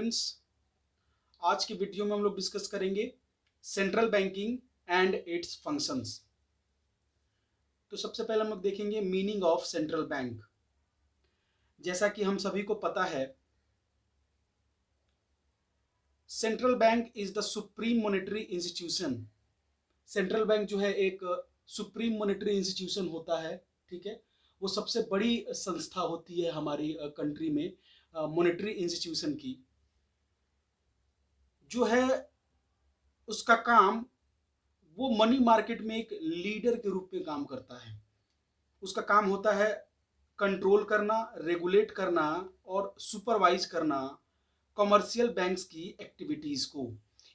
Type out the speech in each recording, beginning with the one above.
Students, आज की video में हम लोग डिस्कस करेंगे central banking and it's functions. तो सबसे पहले हम लोग देखेंगे मीनिंग ऑफ सेंट्रल बैंक। जैसा कि हम सभी को पता है, central bank is the supreme monetary institution. Central bank जो है एक सुप्रीम मॉनेटरी इंस्टीट्यूशन होता है, ठीक है। वो सबसे बड़ी संस्था होती है हमारी कंट्री में मॉनेटरी इंस्टीट्यूशन की। जो है उसका काम, वो मनी मार्केट में एक लीडर के रूप में काम करता है। उसका काम होता है कंट्रोल करना, रेगुलेट करना और सुपरवाइज करना कमर्शियल बैंक्स की एक्टिविटीज को।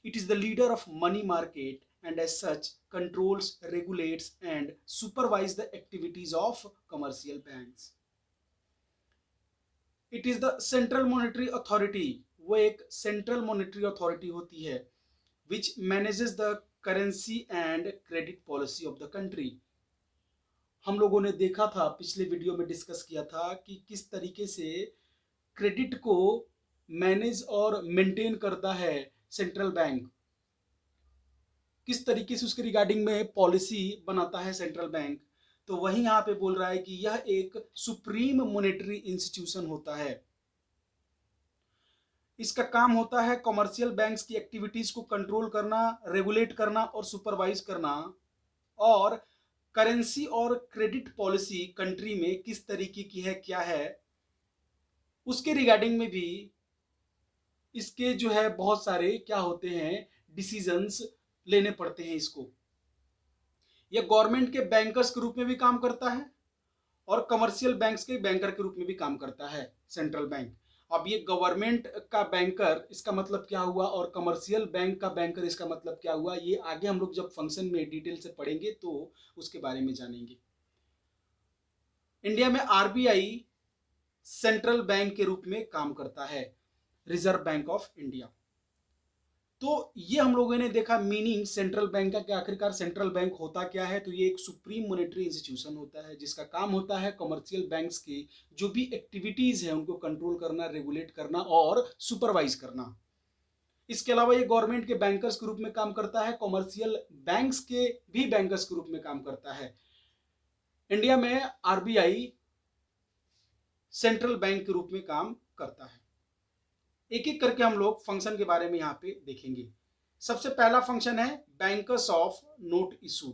It is the leader of money market and as such controls, regulates and supervise the activities of commercial banks. It is the central monetary authority. वो एक central monetary authority होती है which manages the currency and credit policy of the country। हम लोगों ने देखा था, पिछले वीडियो में डिस्कस किया था कि किस तरीके से क्रेडिट को मैनेज और मेंटेन करता है सेंट्रल बैंक, किस तरीके से उसके रिगार्डिंग में पॉलिसी बनाता है सेंट्रल बैंक। तो वही यहाँ पे बोल रहा है कि यह एक सुप्रीम मॉनेटरी इंस्टीट्यूशन होता है। इसका काम होता है कमर्शियल बैंक्स की एक्टिविटीज को कंट्रोल करना, रेगुलेट करना और सुपरवाइज करना, और करेंसी और क्रेडिट पॉलिसी कंट्री में किस तरीके की है, क्या है, उसके रिगार्डिंग में भी इसके जो है बहुत सारे क्या होते हैं, डिसीजंस लेने पड़ते हैं इसको। यह गवर्नमेंट के बैंकर्स के रूप में भी काम करता है और कमर्शियल बैंक्स के बैंकर के रूप में भी काम करता है सेंट्रल बैंक। अब ये गवर्नमेंट का बैंकर इसका मतलब क्या हुआ और कमर्शियल बैंक का बैंकर इसका मतलब क्या हुआ, ये आगे हम लोग जब फंक्शन में डिटेल से पढ़ेंगे तो उसके बारे में जानेंगे। इंडिया में आरबीआई सेंट्रल बैंक के रूप में काम करता है, रिजर्व बैंक ऑफ इंडिया। तो ये हम लोगों ने देखा मीनिंग सेंट्रल बैंक का, कि आखिरकार सेंट्रल बैंक होता क्या है। तो ये एक सुप्रीम मॉनेटरी इंस्टीट्यूशन होता है जिसका काम होता है कमर्शियल बैंक्स की जो भी एक्टिविटीज है उनको कंट्रोल करना, रेगुलेट करना और सुपरवाइज करना। इसके अलावा ये गवर्नमेंट के बैंकर्स के रूप में काम करता है, कमर्शियल बैंक्स के भी बैंकर्स के रूप में काम करता है। इंडिया में आरबीआई सेंट्रल बैंक के रूप में काम करता है। एक एक करके हम लोग फंक्शन के बारे में यहाँ पे देखेंगे। सबसे पहला फंक्शन है बैंकर्स ऑफ नोट इशू।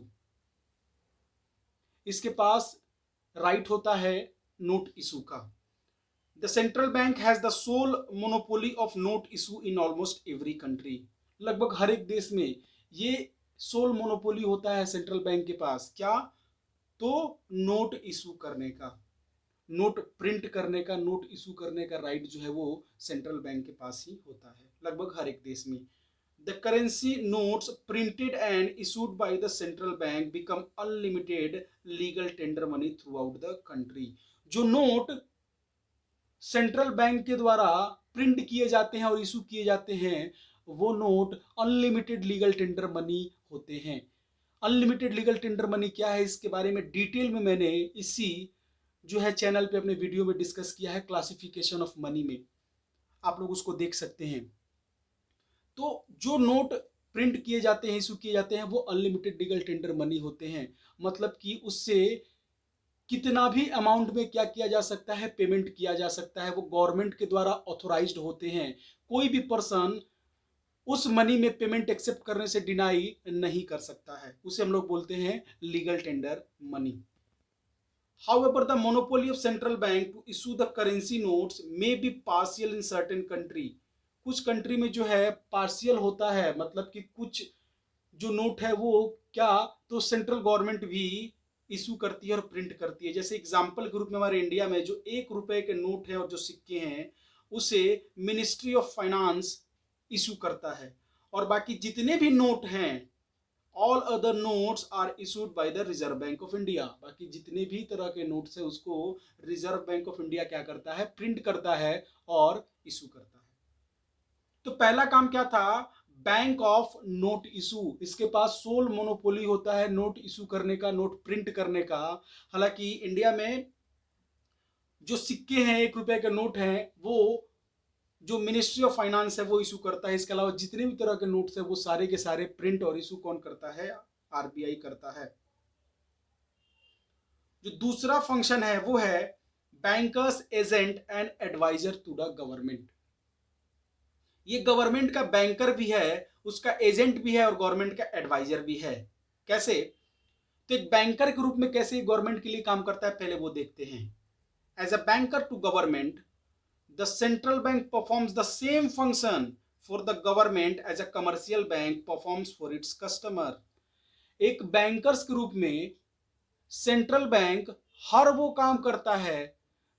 इसके पास राइट होता है नोट इशू का। The central bank has the sole monopoly of note issue in almost every country. लगभग हर एक देश में ये सोल मोनोपोली होता है सेंट्रल बैंक के पास। क्या? तो नोट इशू करने का, नोट प्रिंट करने का, नोट इशू करने का राइट जो है वो सेंट्रल बैंक के पास ही होता है लगभग हर एक देश में। The currency notes printed and issued by the central bank become unlimited legal tender money through out the country. जो नोट सेंट्रल बैंक के द्वारा प्रिंट किए जाते हैं और इशू किए जाते हैं वो note unlimited legal tender money होते हैं। अनलिमिटेड लीगल टेंडर मनी क्या है, इसके बारे में डिटेल में मैंने इसी जो है चैनल पे अपने वीडियो में डिस्कस किया है, क्लासिफिकेशन ऑफ मनी में, आप लोग उसको देख सकते हैं। तो जो नोट प्रिंट किए जाते हैं, इशू किए जाते हैं, वो अनलिमिटेड लीगल टेंडर मनी होते हैं। मतलब कि उससे कितना भी अमाउंट में क्या किया जा सकता है, पेमेंट किया जा सकता है। वो गवर्नमेंट के द्वारा ऑथोराइज्ड होते हैं। कोई भी पर्सन उस मनी में पेमेंट एक्सेप्ट करने से डिनाई नहीं कर सकता है। उसे हम लोग बोलते हैं legal tender money. However, the monopoly of central bank to issue the currency notes may be partial in certain country। कुछ कंट्री में जो है पार्शियल होता है, मतलब कि कुछ जो नोट है वो क्या, तो सेंट्रल गवर्नमेंट भी इशू करती है और प्रिंट करती है। जैसे एग्जांपल के रूप में हमारे इंडिया में जो 1 रुपए के नोट है और जो सिक्के हैं उसे मिनिस्ट्री ऑफ फाइनेंस इशू करता है, और बाकी जितने भी नोट हैं all other notes are issued by the Reserve Bank of India. बाकी जितने भी तरह के नोट्स है उसको रिजर्व बैंक ऑफ इंडिया क्या करता है, प्रिंट करता है और इशू करता है। तो पहला काम क्या था, बैंक ऑफ नोट इशू। इसके पास सोल मोनोपोली होता है नोट इशू करने का, नोट प्रिंट करने का। हालांकि इंडिया में जो सिक्के हैं, 1 रुपए के नोट हैं, वो जो मिनिस्ट्री ऑफ फाइनेंस है वो इशू करता है। इसके अलावा जितने भी तरह के नोट्स है वो सारे के सारे प्रिंट और इशू कौन करता है? आरबीआई करता है। जो दूसरा फंक्शन है वो है bankers agent and adviser to the government. ये गवर्नमेंट का बैंकर भी है, उसका एजेंट भी है और गवर्नमेंट का एडवाइजर भी है। कैसे? तो एक बैंकर के रूप में कैसे गवर्नमेंट के लिए काम करता है पहले वो देखते हैं। As a banker to government, the central bank performs the same function for the government as a commercial bank performs for its customer. एक बैंकर्स के रूप में सेंट्रल बैंक हर वो काम करता है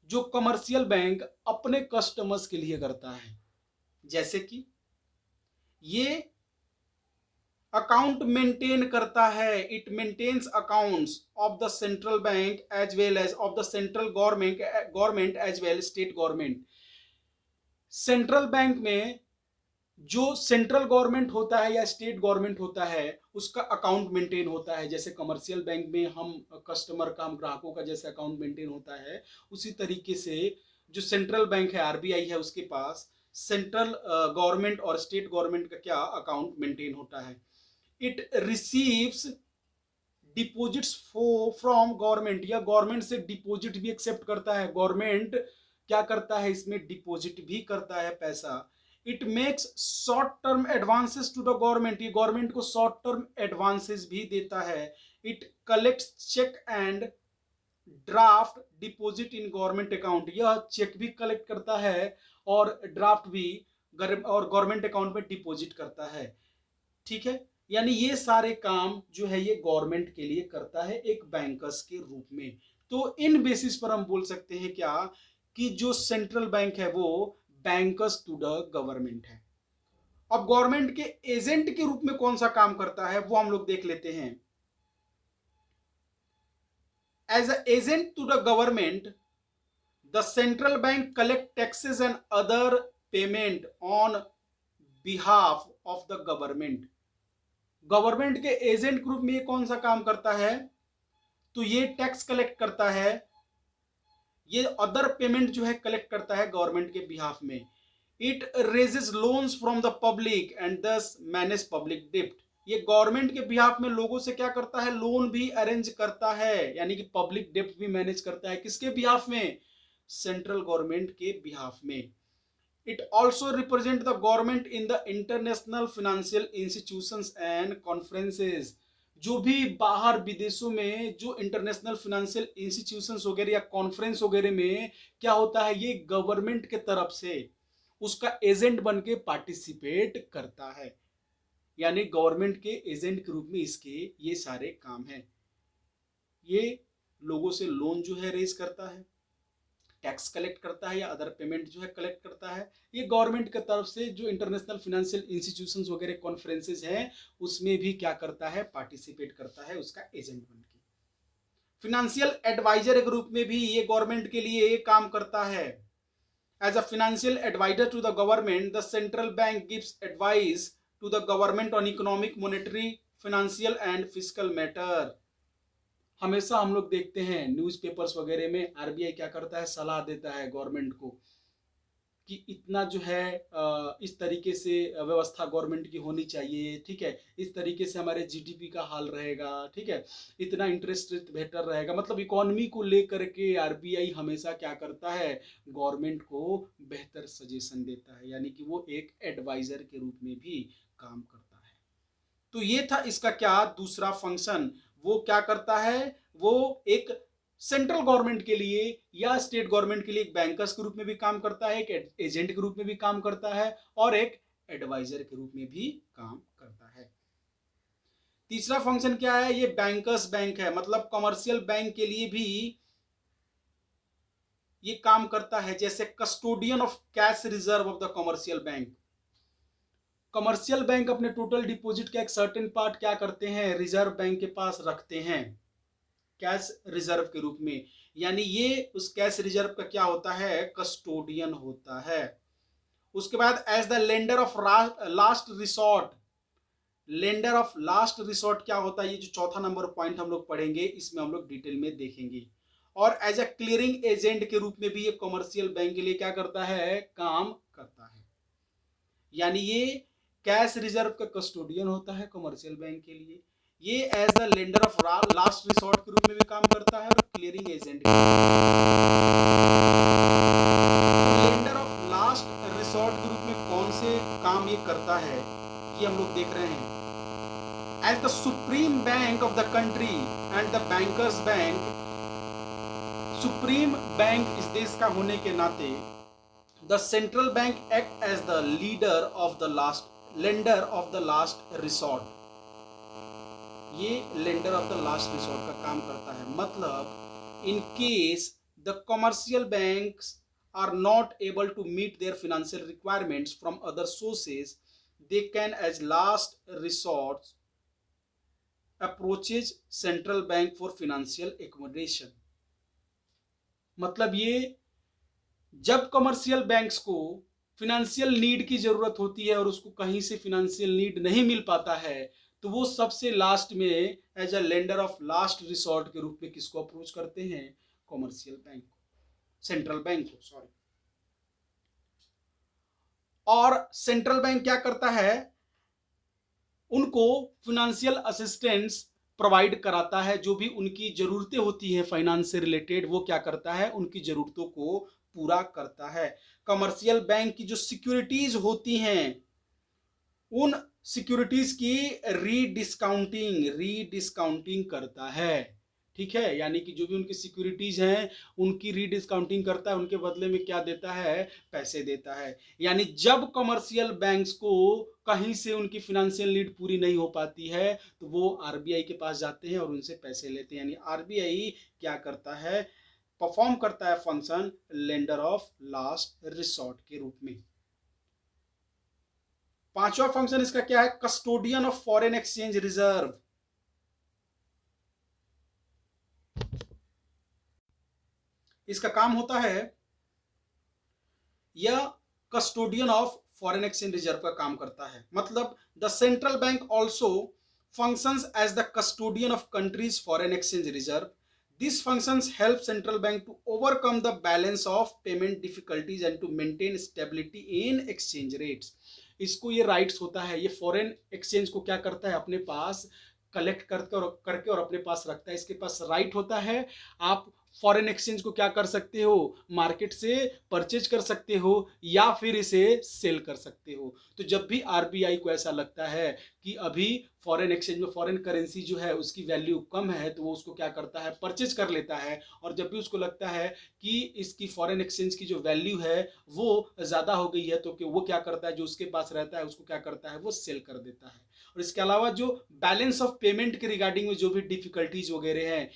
जो कमर्शियल बैंक अपने कस्टमर्स के लिए करता है। जैसे कि ये अकाउंट मेंटेन करता है, it maintains accounts of the central bank as well as of the central government as well state government. Central bank में जो सेंट्रल गवर्नमेंट होता है या स्टेट गवर्नमेंट होता है उसका अकाउंट मेंटेन होता है। जैसे कमर्शियल बैंक में हम कस्टमर का, हम ग्राहकों का जैसे अकाउंट मेंटेन होता है, उसी तरीके से जो सेंट्रल बैंक है आरबीआई है उसके पास सेंट्रल गवर्नमेंट और स्टेट गवर्नमेंट का क्या अकाउंट मेंटेन होता है। It receives deposits from government, या गवर्नमेंट से डिपॉजिट भी एक्सेप्ट करता है। गवर्नमेंट क्या करता है? इसमें डिपॉजिट भी करता है पैसा। It makes short term advances to the government, ये गवर्नमेंट को शॉर्ट टर्म एडवांसेस भी देता है। It collects cheque and draft deposit in government account, यह चेक भी कलेक्ट करता है और ड्राफ्ट भी और गवर्नमेंट अकाउंट में डिपॉजिट करता है। ठीक है, यानी ये सारे काम जो है ये गवर्नमेंट के लिए करता है एक बैंकर्स के रूप में। तो इन बेसिस पर हम बोल सकते हैं क्या कि जो सेंट्रल बैंक है वो बैंकर्स टू द गवर्नमेंट है। अब गवर्नमेंट के एजेंट के रूप में कौन सा काम करता है वो हम लोग देख लेते हैं। As a agent to the government, the central bank collect taxes and other payment on behalf of the government. Government के एजेंट ग्रुप में ये कौन सा काम करता है? तो ये टैक्स कलेक्ट करता है, ये अदर पेमेंट जो है कलेक्ट करता है गवर्नमेंट के बिहाफ में। It raises loans from the public and दस मैनेज पब्लिक डेब्ट, ये गवर्नमेंट के बिहाफ में लोगों से क्या करता है? लोन भी अरेंज करता है, यानी कि पब्लिक डेब्ट भी मैनेज करता है। किसके बिहाफ में? सेंट्रल गवर्नमेंट के बिहाफ में। It also represents the government in the international financial institutions and conferences, जो भी बाहर विदेशों में जो इंटरनेशनल फाइनेंशियल इंस्टीट्यूशंस वगैरह या कॉन्फ्रेंस वगैरह में क्या होता है? ये गवर्नमेंट के तरफ से उसका एजेंट बन के पार्टिसिपेट करता है, यानी गवर्नमेंट के एजेंट के रूप में इसके ये सारे काम हैं। ये लोगों से लोन जो है रेज करता है, टैक्स कलेक्ट करता है या अदर पेमेंट जो है कलेक्ट करता है। ये गवर्नमेंट की तरफ से जो इंटरनेशनल फाइनेंशियल इंस्टीट्यूशंस वगैरह कॉन्फ्रेंसेस हैं उसमें भी क्या करता है? पार्टिसिपेट करता है उसका एजेंट बन के। फाइनेंशियल एडवाइजर के रूप में भी ये गवर्नमेंट के लिए ये काम करता है। As a financial adviser to the government, the central bank gives advice to the government on economic, monetary, financial and fiscal matter. हमेशा हम लोग देखते हैं न्यूज़पेपर्स वगैरह में आरबीआई क्या करता है? सलाह देता है गवर्नमेंट को कि इतना जो है इस तरीके से व्यवस्था गवर्नमेंट की होनी चाहिए, ठीक है, इस तरीके से हमारे जीडीपी का हाल रहेगा, ठीक है, इतना इंटरेस्ट रेट बेहतर रहेगा। मतलब इकोनॉमी को लेकर के आरबीआई हमेशा क्या करता है? गवर्नमेंट को बेहतर सजेशन देता है, यानी कि वो एक एडवाइजर के रूप में भी काम करता है। तो ये था इसका क्या दूसरा फंक्शन। वो क्या करता है? वो एक सेंट्रल गवर्नमेंट के लिए या स्टेट गवर्नमेंट के लिए एक बैंकर्स के रूप में भी काम करता है, एक एजेंट के रूप में भी काम करता है और एक एडवाइजर के रूप में भी काम करता है। तीसरा फंक्शन क्या है? ये बैंकर्स बैंक है, मतलब कमर्शियल बैंक के लिए भी ये काम करता है, जैसे custodian of cash reserve of the commercial bank. Commercial bank अपने टोटल डिपॉजिट का एक सर्टेन पार्ट क्या करते हैं? रिजर्व बैंक के पास रखते हैं कैश रिजर्व के रूप में, यानी ये उस कैश रिजर्व का क्या होता है? कस्टोडियन होता है। उसके बाद as the lender of last resort, lender of last resort क्या होता है? ये जो चौथा नंबर पॉइंट हम लोग पढ़ेंगे इसमें हम लोग डिटेल में देखेंगे। और एज अ क्लियरिंग एजेंट के रूप में भी ये कॉमर्शियल बैंक के लिए क्या करता है, काम करता है। यानी ये कैश रिजर्व का कस्टोडियन होता है कॉमर्शियल बैंक के लिए। ये as a lender of last resort के रूप में भी काम करता है और clearing agent lender of last resort के रूप में कौन से काम ये करता है, ये हम लोग देख रहे हैं। As the supreme bank of the country and the bankers bank, supreme bank इस देश का होने के नाते the central bank act as the leader of the last lender of the last resort. ये lender of the last resort का काम करता है। मतलब in case the commercial banks are not able to meet their financial requirements from other sources, they can as last resort approaches central bank for financial accommodation. मतलब ये जब commercial banks को financial need की जरूरत होती है और उसको कहीं से फिनेंशियल नीड नहीं मिल पाता है, तो वो सबसे लास्ट में as a lender of last resort के रूप में किसको अप्रोच करते हैं, कमर्शियल बैंक को, सेंट्रल बैंक को, सॉरी। और सेंट्रल बैंक क्या करता है, उनको फिनेंशियल असिस्टेंस प्रोवाइड कराता है। जो भी उनकी जरूरतें होती हैं फाइनेंस से रिलेटेड, वो क्या करता है, उनकी जरूरतों को पूरा करता है। कमर्शियल बैंक की जो सिक्योरिटीज होती हैं, उन सिक्योरिटीज की रीडिस्काउंटिंग करता है। ठीक है, यानी कि जो भी उनकी सिक्योरिटीज हैं उनकी रीडिस्काउंटिंग करता है, उनके बदले में क्या देता है, पैसे देता है। यानी जब कमर्शियल बैंक्स को कहीं से उनकी फाइनेंशियल नीड पूरी नहीं हो पाती है, तो वो आरबीआई के पास जाते हैं और उनसे पैसे लेते हैं। यानी आरबीआई क्या करता है, परफॉर्म करता है function lender of last resort के रूप में। पांचवा फंक्शन इसका क्या है, custodian of foreign exchange reserve. इसका काम होता है, यह custodian of foreign exchange reserve का काम करता है। मतलब the central bank also functions as the custodian of country's foreign exchange reserve. These functions help central bank to overcome the balance of payment difficulties and to maintain stability in exchange rates. इसको ये rights होता है, ये foreign exchange को क्या करता है, अपने पास कलेक्ट करके और अपने पास रखता है। इसके पास राइट होता है, आप फॉरेन एक्सचेंज को क्या कर सकते हो, मार्केट से परचेज कर सकते हो या फिर इसे सेल कर सकते हो। तो जब भी आरबीआई को ऐसा लगता है कि अभी फॉरेन एक्सचेंज में फॉरेन करेंसी जो है उसकी वैल्यू कम है, तो वो उसको क्या करता है, परचेज कर लेता है। और जब भी उसको लगता है कि इसकी फॉरेन एक्सचेंज की जो वैल्यू है वो ज़्यादा हो गई है, तो वो क्या करता है, जो उसके पास रहता है उसको क्या करता है, वो सेल कर देता है। और इसके अलावा जो बैलेंस ऑफ पेमेंट के रिगार्डिंग में जो भी डिफिकल्टीज वगैरह हैं,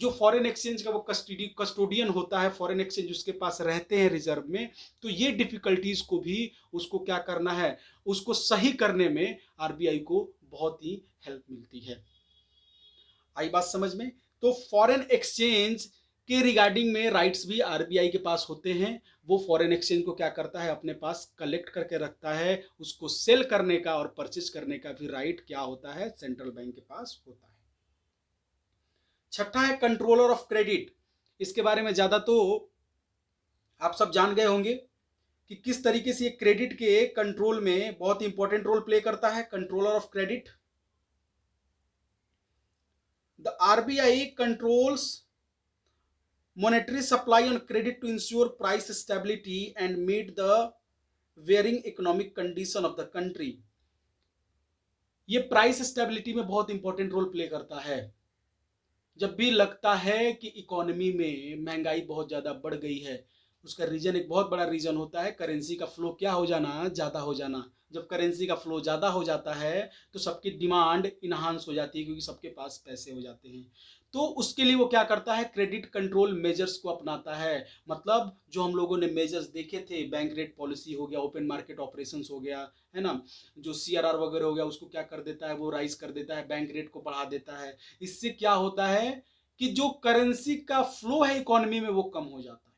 जो फॉरेन एक्सचेंज का वो कस्टोडियन होता है, फॉरेन एक्सचेंज उसके पास रहते हैं रिजर्व में, तो ये डिफिकल्टीज को भी उसको क्या करना है, उसको सही करने में आरबीआई को बहुत ही हेल्प मिलती है। आई बात समझ में? तो फॉरेन एक्सचेंज के रिगार्डिंग में राइट्स भी आरबीआई के पास होते हैं। वो फॉरेन एक्सचेंज को क्या करता है, अपने पास कलेक्ट करके रखता है। उसको सेल करने का और परचेज करने का भी राइट क्या होता है, सेंट्रल बैंक के पास होता है। छठा है कंट्रोलर ऑफ क्रेडिट। इसके बारे में ज्यादा तो आप सब जान गए होंगे कि किस तरीके से ये क्रेडिट के कंट्रोल में बहुत इंपॉर्टेंट रोल प्ले करता है। Controller of credit, the RBI controls monetary supply on credit to ensure price stability and meet the varying economic condition of the country. ये प्राइस स्टेबिलिटी में बहुत इंपॉर्टेंट रोल प्ले करता है। जब भी लगता है कि इकोनॉमी में महंगाई बहुत ज़्यादा बढ़ गई है, उसका रीजन, एक बहुत बड़ा रीजन होता है करेंसी का फ्लो क्या हो जाना, ज़्यादा हो जाना। जब करेंसी का फ्लो ज़्यादा हो जाता है तो सबकी डिमांड इन्हांस हो जाती है, क्योंकि सबके पास पैसे हो जाते हैं। तो उसके लिए वो क्या करता है, क्रेडिट कंट्रोल मेजर्स को अपनाता है। मतलब जो हम लोगों ने मेजर्स देखे थे, बैंक रेट पॉलिसी हो गया, ओपन मार्केट ऑपरेशंस हो गया, है ना, जो सीआरआर वगैरह हो गया, उसको क्या कर देता है, वो राइज कर देता है, बैंक रेट को बढ़ा देता है। इससे क्या होता है कि जो करेंसी का फ्लो है इकोनॉमी में वो कम हो जाता है।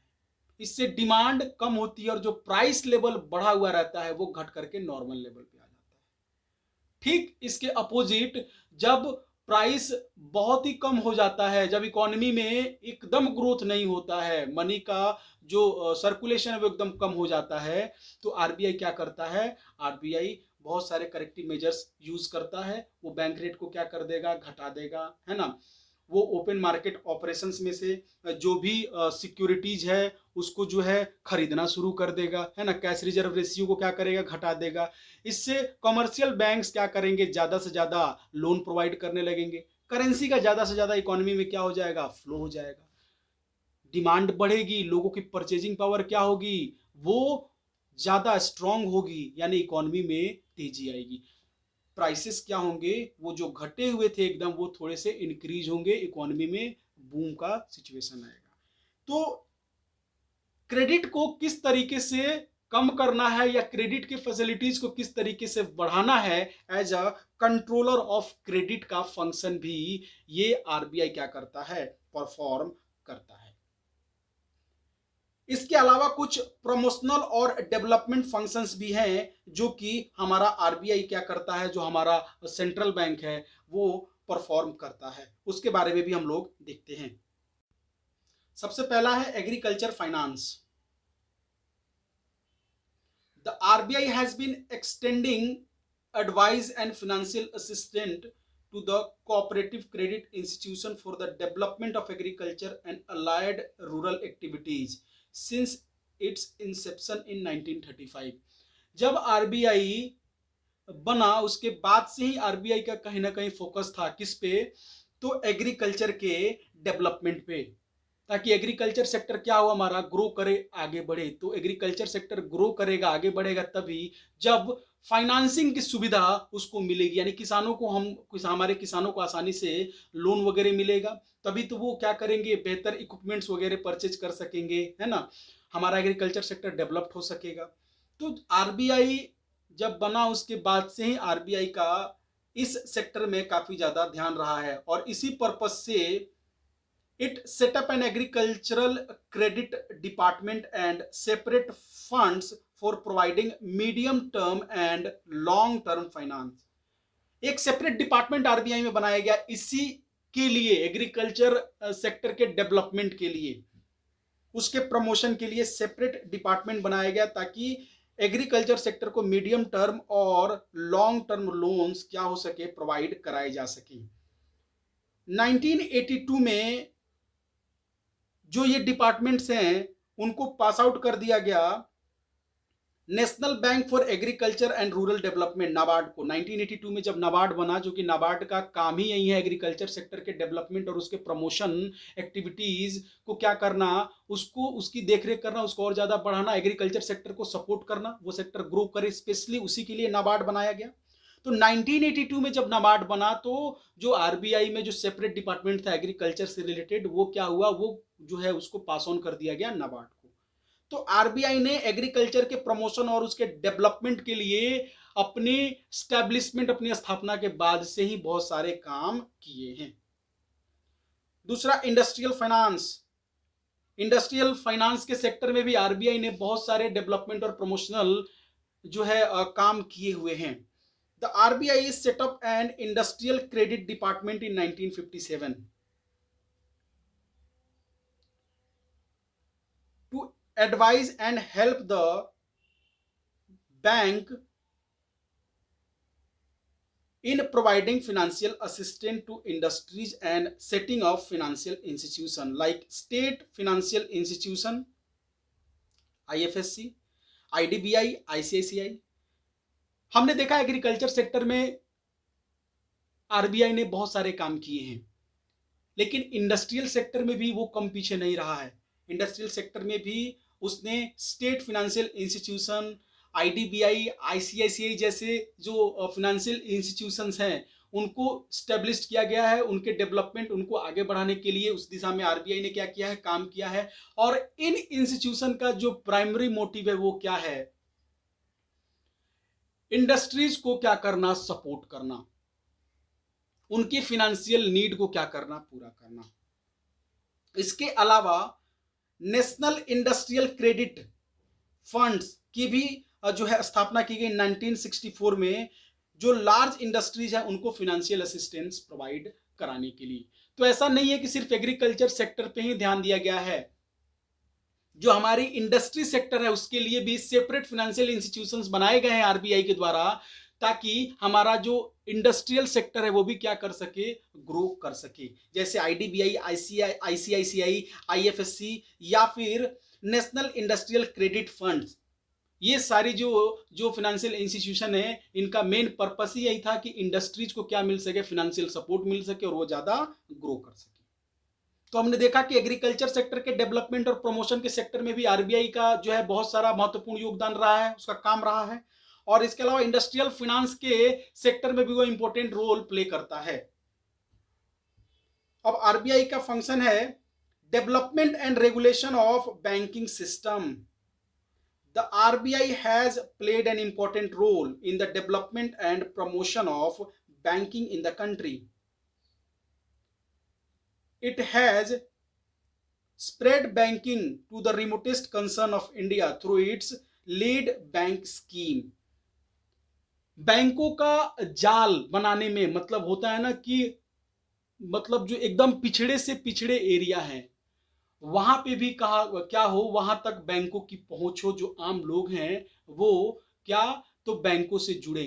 इससे डिमांड कम होती है और जो प्राइस लेवल बढ़ा हुआ रहता है वो घट करके नॉर्मल लेवल पे आ जाता है। ठीक इसके अपोजिट, जब प्राइस बहुत ही कम हो जाता है, जब इकोनॉमी में एकदम ग्रोथ नहीं होता है, मनी का जो सर्कुलेशन है वो एकदम कम हो जाता है, तो आरबीआई क्या करता है, आरबीआई बहुत सारे करेक्टिव मेजर्स यूज करता है। वो बैंक रेट को क्या कर देगा, घटा देगा, है ना। वो ओपन मार्केट ऑपरेशंस में से जो भी सिक्योरिटीज है उसको जो है खरीदना शुरू कर देगा, है ना। कैश रिजर्व रेशियो को क्या करेगा, घटा देगा। इससे कमर्शियल बैंक्स क्या करेंगे, ज्यादा से ज्यादा लोन प्रोवाइड करने लगेंगे। करेंसी का ज्यादा से ज्यादा इकोनॉमी में क्या हो जाएगा, फ्लो हो जाएगा। डिमांड बढ़ेगी, लोगों की परचेजिंग पावर क्या होगी, वो ज्यादा स्ट्रांग होगी, यानी इकोनॉमी में तेजी आएगी। प्राइसेस क्या होंगे, वो जो घटे हुए थे एकदम वो थोड़े से इंक्रीज होंगे, इकोनॉमी में बूम का सिचुएशन आएगा। तो क्रेडिट को किस तरीके से कम करना है या क्रेडिट की फैसिलिटीज को किस तरीके से बढ़ाना है, as a controller of credit का फंक्शन भी ये आरबीआई क्या करता है, परफॉर्म करता है। इसके अलावा कुछ प्रमोशनल और डेवलपमेंट फंक्शंस भी हैं जो कि हमारा आरबीआई क्या करता है, जो हमारा सेंट्रल बैंक है वो परफॉर्म करता है, उसके बारे में भी हम लोग देखते हैं। सबसे पहला है agriculture finance. The RBI has been extending advice and financial assistance to the cooperative credit institution for the development of agriculture and allied rural activities since its inception in 1935। जब आरबीआई बना उसके बाद से ही आरबीआई का कहीं ना कहीं focus था किस पे, तो एग्रीकल्चर के डेवलपमेंट पे, ताकि एग्रीकल्चर सेक्टर क्या हो, हमारा ग्रो करे, आगे बढ़े। तो एग्रीकल्चर सेक्टर ग्रो करेगा, आगे बढ़ेगा तभी जब फाइनेंसिंग की सुविधा उसको मिलेगी, यानी किसानों को हमारे किसानों को आसानी से लोन वगैरह मिलेगा, तभी तो वो क्या करेंगे, बेहतर इक्विपमेंट्स वगैरह परचेज कर सकेंगे, है ना। हमारा एग्रीकल्चर सेक्टर डेवलप्ड हो सकेगा। तो आरबीआई जब बना उसके बाद से ही आरबीआई का इस सेक्टर में काफी ज्यादा ध्यान रहा है, और इसी पर्पज से it set up an agricultural credit department and separate funds for providing medium term and long term finance। एक सेपरेट डिपार्टमेंट आरबीआई में बनाया गया इसी के लिए, एग्रीकल्चर सेक्टर के डेवलपमेंट के लिए, उसके प्रमोशन के लिए सेपरेट डिपार्टमेंट बनाया गया, ताकि एग्रीकल्चर सेक्टर को मीडियम टर्म और लॉन्ग टर्म लोन्स क्या हो सके, प्रोवाइड कराए जा सके। 1982 में जो ये डिपार्टमेंट्स हैं उनको पास आउट कर दिया गया national bank for agriculture and rural development, NABARD को। 1982 में जब नाबार्ड बना, जो कि नाबार्ड का काम ही यही है एग्रीकल्चर सेक्टर के डेवलपमेंट और उसके प्रमोशन एक्टिविटीज को क्या करना, उसको उसकी देखरेख करना, उसको और ज्यादा बढ़ाना, एग्रीकल्चर सेक्टर को सपोर्ट करना, वो सेक्टर ग्रो करे, स्पेशली उसी के लिए नाबार्ड बनाया गया। तो 1982 में जब नाबार्ड बना तो जो आरबीआई में जो सेपरेट डिपार्टमेंट था एग्रीकल्चर से रिलेटेड, वो क्या हुआ, वो जो है उसको पास ऑन कर दिया गया नाबार्ड को। तो आरबीआई ने एग्रीकल्चर के प्रमोशन और उसके डेवलपमेंट के लिए अपनी स्टैब्लिशमेंट, अपनी स्थापना के बाद से ही बहुत सारे काम किए हैं। दूसरा इंडस्ट्रियल फाइनेंस। इंडस्ट्रियल फाइनेंस के सेक्टर में भी आरबीआई ने बहुत सारे डेवलपमेंट और प्रमोशनल जो है काम किए हुए हैं। The RBI set up an industrial credit department in 1957 to advise and help the bank in providing financial assistance to industries and setting up financial institution like state financial institution IFSC, IDBI, ICICI। हमने देखा agriculture sector में RBI ने बहुत सारे काम किए हैं, लेकिन इंडस्ट्रियल सेक्टर में भी वो कम पीछे नहीं रहा है। इंडस्ट्रियल सेक्टर में भी उसने state financial institution, IDBI, ICICI जैसे जो फाइनेंशियल इंस्टीट्यूशंस हैं उनको स्टेब्लिश किया गया है। उनके डेवलपमेंट, उनको आगे बढ़ाने के लिए उस दिशा में आरबीआई ने क्या किया है, काम किया है। और इन इंस्टीट्यूशन का जो प्राइमरी मोटिव है वो क्या है, इंडस्ट्रीज को क्या करना, सपोर्ट करना, उनकी फाइनेंशियल नीड को क्या करना, पूरा करना। इसके अलावा नेशनल इंडस्ट्रियल क्रेडिट फंड्स की भी जो है स्थापना की गई 1964 में, जो लार्ज इंडस्ट्रीज है उनको फाइनेंशियल असिस्टेंस प्रोवाइड कराने के लिए। तो ऐसा नहीं है कि सिर्फ एग्रीकल्चर सेक्टर पे ही ध्यान दिया गया है, जो हमारी इंडस्ट्री सेक्टर है उसके लिए भी सेपरेट फाइनेंशियल इंस्टीट्यूशंस बनाए गए हैं आरबीआई के द्वारा, ताकि हमारा जो इंडस्ट्रियल सेक्टर है वो भी क्या कर सके, ग्रो कर सके। जैसे आईडीबीआई, आईसीआईसीआई, आईएफएससी या फिर नेशनल इंडस्ट्रियल क्रेडिट फंड्स, ये सारी जो जो फाइनेंशियल इंस्टीट्यूशन है इनका मेन पर्पस ही यही था कि इंडस्ट्रीज को क्या मिल सके, फाइनेंशियल सपोर्ट मिल सके और वो ज्यादा ग्रो कर सके। तो हमने देखा कि एग्रीकल्चर सेक्टर के डेवलपमेंट और प्रमोशन के सेक्टर में भी आरबीआई का जो है बहुत सारा महत्वपूर्ण योगदान रहा है, उसका काम रहा है। और इसके अलावा इंडस्ट्रियल फाइनेंस के सेक्टर में भी वो इंपॉर्टेंट रोल प्ले करता है। अब आरबीआई का फंक्शन है development and regulation of banking system. The RBI has played an important role in the development and promotion of banking in the country. It has spread banking to the remotest concern of India through its lead bank scheme. बैंकों का जाल बनाने में मतलब होता है ना कि मतलब जो एकदम पिछड़े से पिछड़े एरिया है वहां पे भी कहा क्या हो, वहां तक बैंकों की पहुंच हो, जो आम लोग हैं वो क्या, तो बैंकों से जुड़े।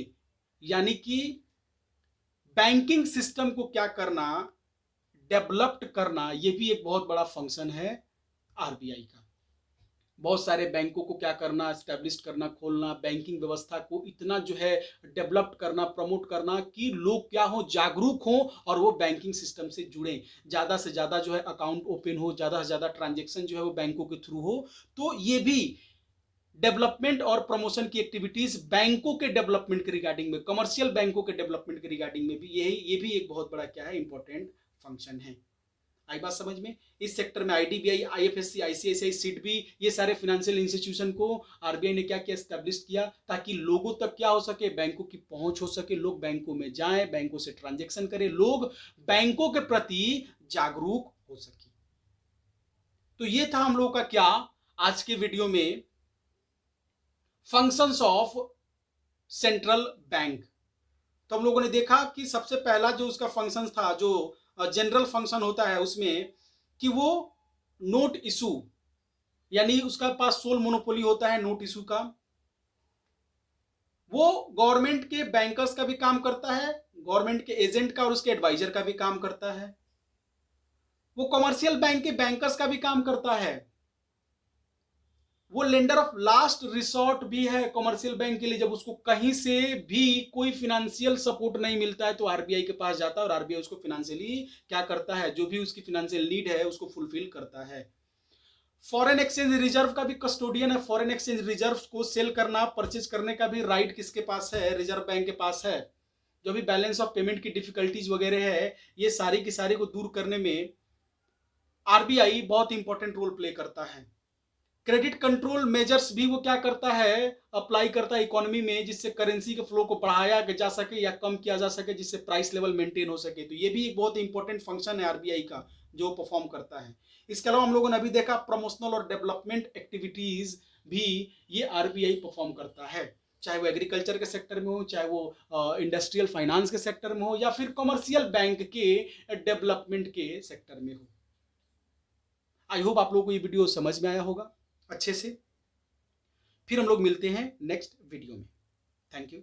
यानी कि बैंकिंग सिस्टम को क्या करना, डेवलप्ड करना, ये भी एक बहुत बड़ा फंक्शन है आरबीआई का। बहुत सारे बैंकों को क्या करना, एस्टेब्लिश करना, खोलना, बैंकिंग व्यवस्था को इतना जो है डेवलप्ड करना, प्रमोट करना कि लोग क्या हो, जागरूक हो और वो बैंकिंग सिस्टम से जुड़े, ज्यादा से ज्यादा जो है अकाउंट ओपन हो, ज्यादा से ज्यादा ट्रांजेक्शन जो है वो बैंकों के थ्रू हो। तो ये भी डेवलपमेंट और प्रमोशन की एक्टिविटीज बैंकों के डेवलपमेंट के रिगार्डिंग में, कमर्शियल बैंकों के डेवलपमेंट के रिगार्डिंग में भी ये भी एक बहुत बड़ा क्या है, इंपॉर्टेंट फंक्शन है। आई बात समझ में? इस सेक्टर में आईडीबीआई, आईएफएससी, आईसीआईसीआई, सिडबी, ये सारे फाइनेंशियल इंस्टीट्यूशन को आरबीआई ने क्या किया, एस्टेब्लिश किया, ताकि लोगों तक क्या हो सके, बैंकों की पहुंच हो सके, लोग बैंकों में जाएं, बैंकों से ट्रांजेक्शन करें, लोग बैंकों के प्रति जागरूक हो सके। तो ये था हम लोग का क्या आज के वीडियो में फंक्शंस ऑफ सेंट्रल बैंक। तो हम लोगों ने देखा कि सबसे पहला जो उसका फंक्शन था, जो जनरल फंक्शन होता है उसमें, कि वो नोट इशू, यानी उसका पास सोल मोनोपोली होता है नोट इशू का। वो गवर्नमेंट के बैंकर्स का भी काम करता है, गवर्नमेंट के एजेंट का और उसके एडवाइजर का भी काम करता है। वो कमर्शियल बैंक के बैंकर्स का भी काम करता है। वो लेंडर ऑफ लास्ट रिसोर्ट भी है कमर्शियल बैंक के लिए। जब उसको कहीं से भी कोई फाइनेंशियल सपोर्ट नहीं मिलता है तो आरबीआई के पास जाता है और आरबीआई उसको फाइनेंशियली क्या करता है, जो भी उसकी फाइनेंशियल नीड है उसको फुलफिल करता है। फॉरेन एक्सचेंज रिजर्व का भी कस्टोडियन है। फॉरेन एक्सचेंज रिजर्व को सेल करना, परचेज करने का भी राइट किसके पास है, रिजर्व बैंक के पास है। जो भी बैलेंस ऑफ पेमेंट की डिफिकल्टीज वगैरह है, ये सारी की सारी को दूर करने में आरबीआई बहुत इंपॉर्टेंट रोल प्ले करता है। क्रेडिट कंट्रोल मेजर्स भी वो क्या करता है, अप्लाई करता है इकोनॉमी में, जिससे करेंसी के फ्लो को बढ़ाया जा सके या कम किया जा सके, जिससे प्राइस लेवल मेंटेन हो सके। तो ये भी एक बहुत इंपॉर्टेंट फंक्शन है आरबीआई का जो परफॉर्म करता है। इसके अलावा हम लोगों ने अभी देखा प्रमोशनल और डेवलपमेंट एक्टिविटीज भी ये आरबीआई परफॉर्म करता है, चाहे वो एग्रीकल्चर के सेक्टर में हो, चाहे वो इंडस्ट्रियल फाइनेंस के सेक्टर में हो, या फिर कमर्शियल बैंक के डेवलपमेंट के सेक्टर में हो। आई होप आप लोगों को ये वीडियो समझ में आया होगा अच्छे से। फिर हम लोग मिलते हैं नेक्स्ट वीडियो में। Thank you.